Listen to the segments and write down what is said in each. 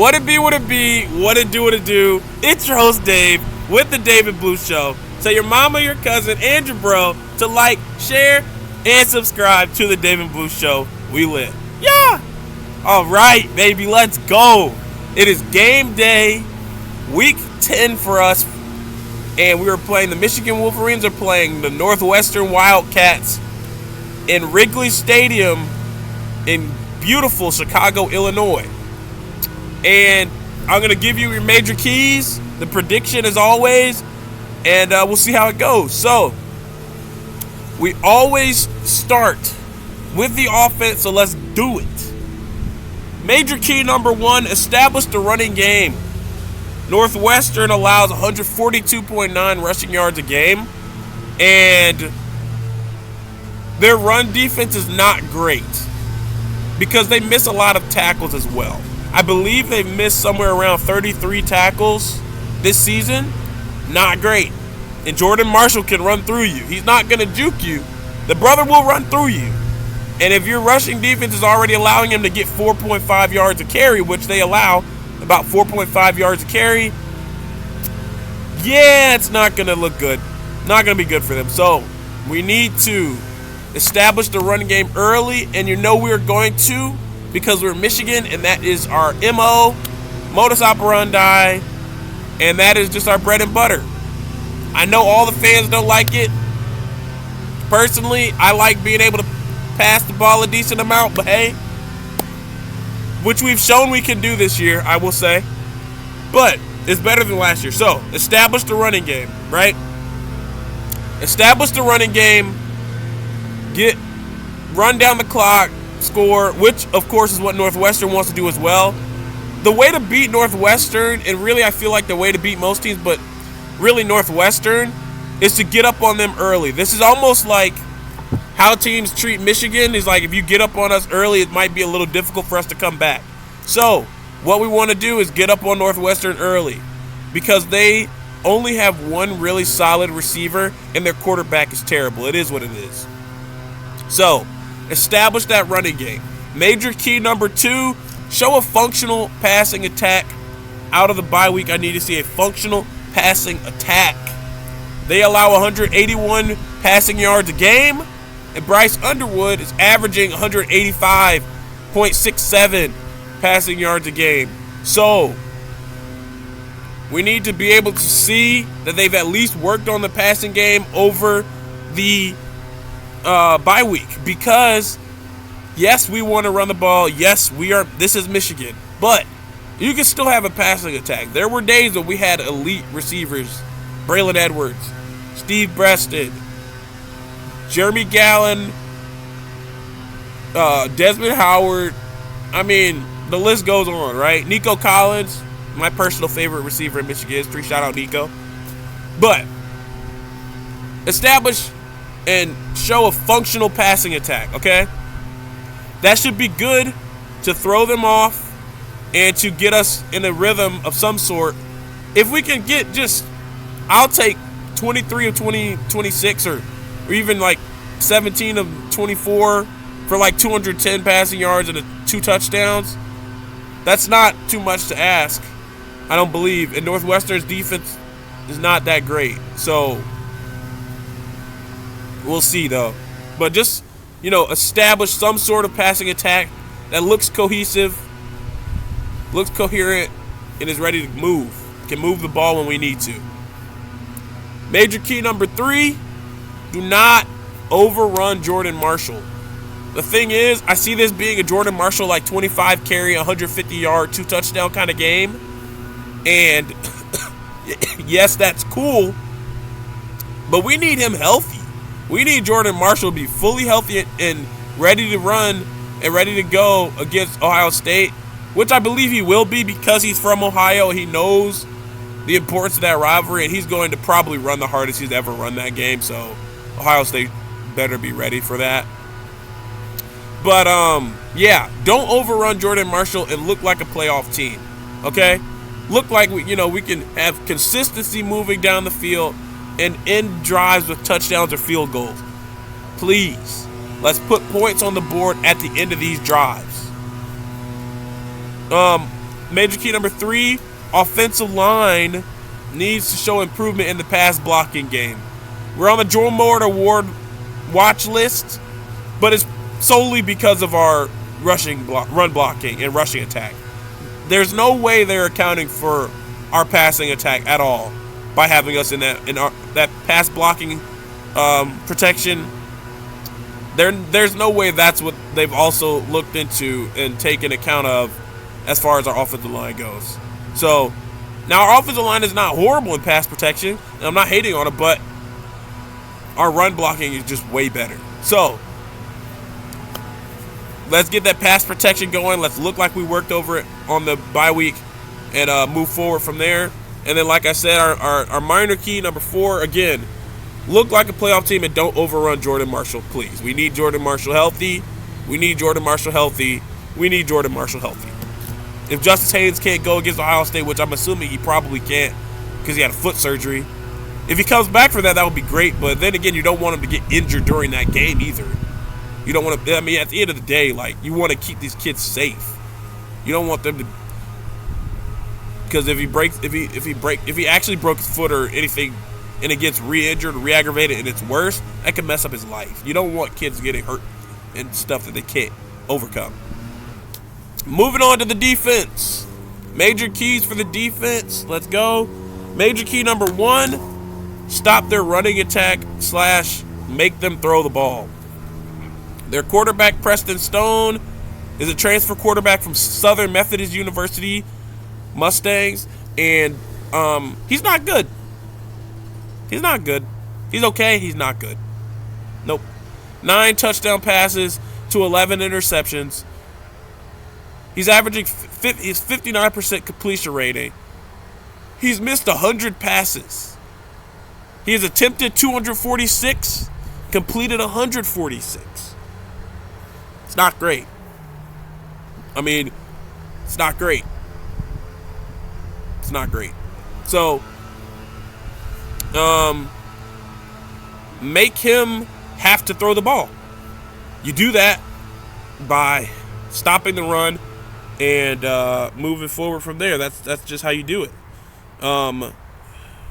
What it be, what it be, what it do, what it do. It's your host, Dave, with the David Blue Show. Tell your mama, your cousin, and your bro to like, share, and subscribe to the David Blue Show. We live. Yeah! Alright, baby, let's go. It is game day, week 10 for us. And we are playing the Michigan Wolverines are playing the Northwestern Wildcats in Wrigley Stadium in beautiful Chicago, Illinois. And I'm going to give you your major keys, the prediction as always, and we'll see how it goes. So, we always start with the offense, so let's do it. Major key number 1, establish the running game. Northwestern allows 142.9 rushing yards a game, and their run defense is not great because they miss a lot of tackles as well. I believe they've missed somewhere around 33 tackles this season. Not great. And Jordan Marshall can run through you. He's not going to juke you. The brother will run through you. And if your rushing defense is already allowing him to get 4.5 yards a carry, which they allow about 4.5 yards a carry, yeah, it's not going to look good. Not going to be good for them. So we need to establish the running game early, and you know we're going to, because we're Michigan, and that is our MO, modus operandi, and that is just our bread and butter. I know all the fans don't like it. Personally, I like being able to pass the ball a decent amount, but hey, which we've shown we can do this year, I will say. But it's better than last year. So, establish the running game, right? Establish the running game, run down the clock, score, which of course is what Northwestern wants to do as well. The way to beat Northwestern, and really I feel like the way to beat most teams, but really Northwestern, is to get up on them early. This is almost like how teams treat Michigan. Is like if you get up on us early, it might be a little difficult for us to come back. So what we want to do is get up on Northwestern early, because they only have one really solid receiver and their quarterback is terrible. It is what it is. So establish that running game. Major key number 2, show a functional passing attack. Out of the bye week, I need to see a functional passing attack. They allow 181 passing yards a game, and Bryce Underwood is averaging 185.67 passing yards a game. So we need to be able to see that they've at least worked on the passing game over the bye week, because yes, we want to run the ball. Yes, this is Michigan, but you can still have a passing attack. There were days when we had elite receivers: Braylon Edwards, Steve Breaston, Jeremy Gallen, Desmond Howard. I mean, the list goes on, right? Nico Collins, my personal favorite receiver in Michigan history. Shout out Nico. But establish and show a functional passing attack, okay? That should be good to throw them off and to get us in a rhythm of some sort. If we can get I'll take 23 of 26 or even like 17 of 24 for like 210 passing yards and 2 touchdowns. That's not too much to ask, I don't believe. And Northwestern's defense is not that great. So we'll see, though. But just, establish some sort of passing attack that looks cohesive, looks coherent, and is ready to move. Can move the ball when we need to. Major key number 3, do not overrun Jordan Marshall. The thing is, I see this being a Jordan Marshall like 25 carry, 150 yard, 2 touchdown kind of game. And yes, that's cool, but we need him healthy. We need Jordan Marshall to be fully healthy and ready to run and ready to go against Ohio State, which I believe he will be, because he's from Ohio. He knows the importance of that rivalry, and he's going to probably run the hardest he's ever run that game. So Ohio State better be ready for that. But yeah, don't overrun Jordan Marshall and look like a playoff team. Okay? Look like we can have consistency moving down the field and end drives with touchdowns or field goals. Please, let's put points on the board at the end of these drives. Major key number 3, offensive line needs to show improvement in the pass blocking game. We're on the Joe Moore Award watch list, but it's solely because of our run blocking and rushing attack. There's no way they're accounting for our passing attack at all by having us in that pass blocking protection. There's no way that's what they've also looked into and taken account of as far as our offensive line goes. So now our offensive line is not horrible in pass protection, and I'm not hating on it, but our run blocking is just way better. So let's get that pass protection going. Let's look like we worked over it on the bye week and move forward from there. And then, like I said, our minor key number 4, again, look like a playoff team and don't overrun Jordan Marshall, please. We need Jordan Marshall healthy. We need Jordan Marshall healthy. We need Jordan Marshall healthy. If Justice Haynes can't go against Ohio State, which I'm assuming he probably can't because he had a foot surgery, if he comes back for that, that would be great. But then again, you don't want him to get injured during that game either. You don't want to. I mean, at the end of the day, like, you want to keep these kids safe. You don't want them to, because if he actually broke his foot or anything, and it gets re-injured or re-aggravated and it's worse, that can mess up his life. You don't want kids getting hurt and stuff that they can't overcome. Moving on to the defense. Major keys for the defense. Let's go. Major key number 1, stop their running attack / make them throw the ball. Their quarterback, Preston Stone, is a transfer quarterback from Southern Methodist University Mustangs, and he's not good. He's not good. He's okay. He's not good. Nope. 9 touchdown passes to 11 interceptions. He's averaging his 59% completion rating. He's missed 100 passes. He has attempted 246, completed 146. It's not great. I mean, it's not great. It's not great. So, make him have to throw the ball. You do that by stopping the run and moving forward from there. That's just how you do it.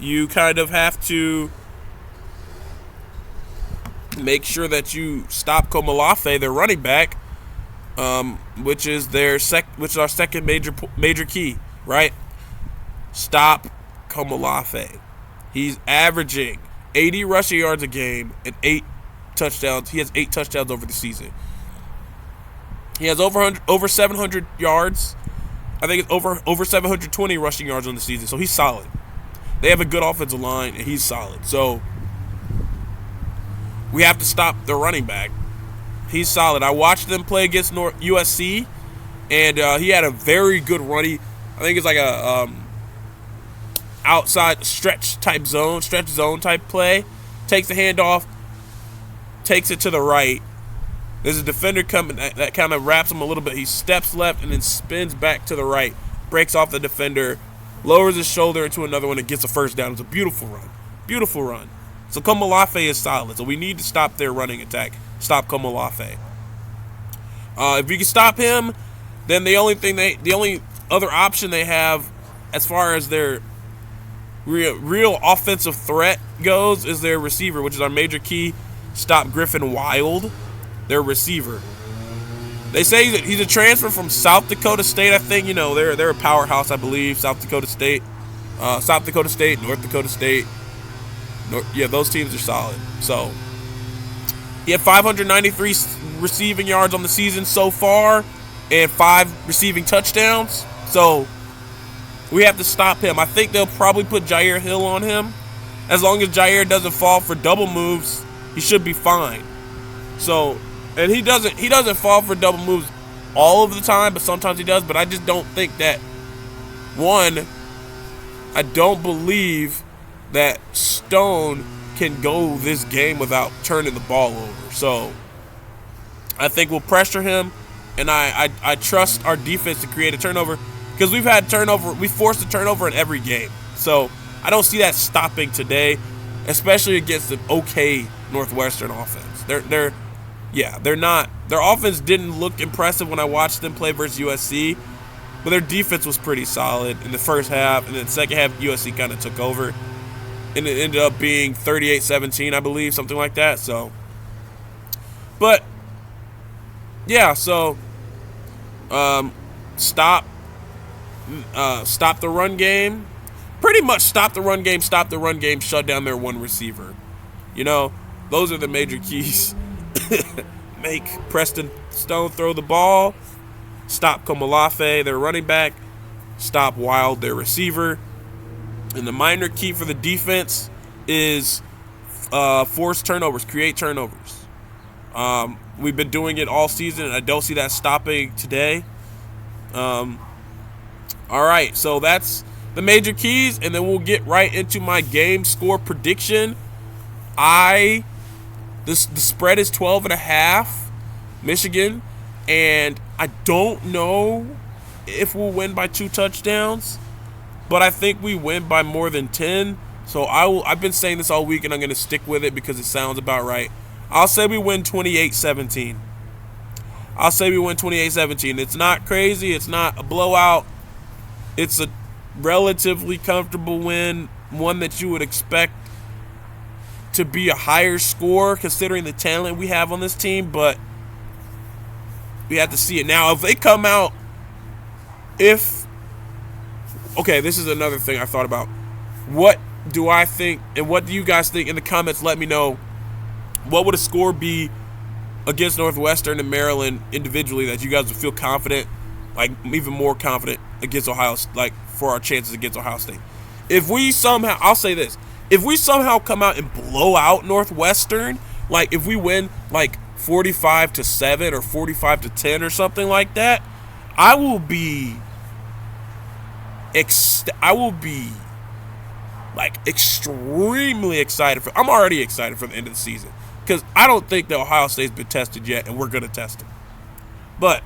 You kind of have to make sure that you stop Komolafe, their running back, which is our second major key, right? Stop Komolafe. He's averaging 80 rushing yards a game and 8 touchdowns. He has 8 touchdowns over the season. He has over 700 yards. I think it's over 720 rushing yards on the season. So he's solid. They have a good offensive line, and he's solid. So we have to stop the running back. He's solid. I watched them play against USC, and he had a very good run. I think it's like a outside stretch zone type play. Takes the handoff, takes it to the right. There's a defender coming that kind of wraps him a little bit. He steps left and then spins back to the right, breaks off the defender, lowers his shoulder into another one and gets a first down. It's a beautiful run. Beautiful run. So Komolafe is solid. So we need to stop their running attack. Stop Komolafe. If we can stop him, then the only other option they have as far as their real offensive threat goes is their receiver, which is our major key. Stop Griffin Wild, their receiver. They say that he's a transfer from South Dakota State. I think, they're a powerhouse, I believe. South Dakota State, North Dakota State. Those teams are solid. So he had 593 receiving yards on the season so far and 5 receiving touchdowns. So we have to stop him. I think they'll probably put Jair Hill on him. As long as Jair doesn't fall for double moves, he should be fine. So, and he doesn't fall for double moves all of the time, but sometimes he does. But I just don't think that, I don't believe that Stone can go this game without turning the ball over. So I think we'll pressure him, and I trust our defense to create a turnover, because we forced a turnover in every game. So I don't see that stopping today, especially against an okay Northwestern offense. They're not. Their offense didn't look impressive when I watched them play versus USC, but their defense was pretty solid in the first half, and then second half USC kind of took over, and it ended up being 38-17, I believe, something like that. So, but yeah, so stop the run game. Pretty much stop the run game, shut down their one receiver. Those are the major keys. Make Preston Stone throw the ball. Stop Komolafe, their running back. Stop Wild, their receiver. And the minor key for the defense is force turnovers, create turnovers. We've been doing it all season, and I don't see that stopping today. All right, so that's the major keys, and then we'll get right into my game score prediction. The spread is 12.5, Michigan, and I don't know if we'll win by 2 touchdowns, but I think we win by more than 10. So I've been saying this all week, and I'm going to stick with it because it sounds about right. I'll say we win 28-17. It's not crazy. It's not a blowout. It's a relatively comfortable win, one that you would expect to be a higher score considering the talent we have on this team, but we have to see it. Now, if they come out, this is another thing I thought about. What do I think, and what do you guys think? In the comments, let me know. What would a score be against Northwestern and Maryland individually that you guys would feel confident, like even more confident against Ohio, like for our chances against Ohio State? If we somehow, I'll say this, if we somehow come out and blow out Northwestern, like if we win like 45-7 or 45-10 or something like that, I will be like extremely excited I'm already excited for the end of the season, because I don't think that Ohio State's been tested yet, and we're going to test them. But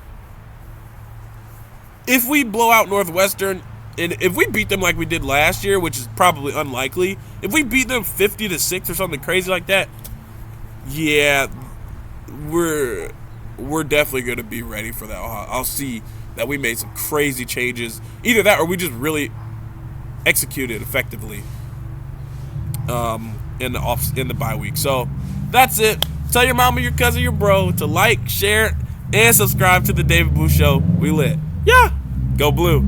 if we blow out Northwestern, and if we beat them like we did last year, which is probably unlikely, if we beat them 50-6 or something crazy like that, yeah, we're definitely going to be ready for that. I'll see that we made some crazy changes. Either that or we just really executed effectively in the bye week. So that's it. Tell your mama, your cousin, your bro to like, share, and subscribe to the David Blue Show. We lit. Yeah. Go Blue.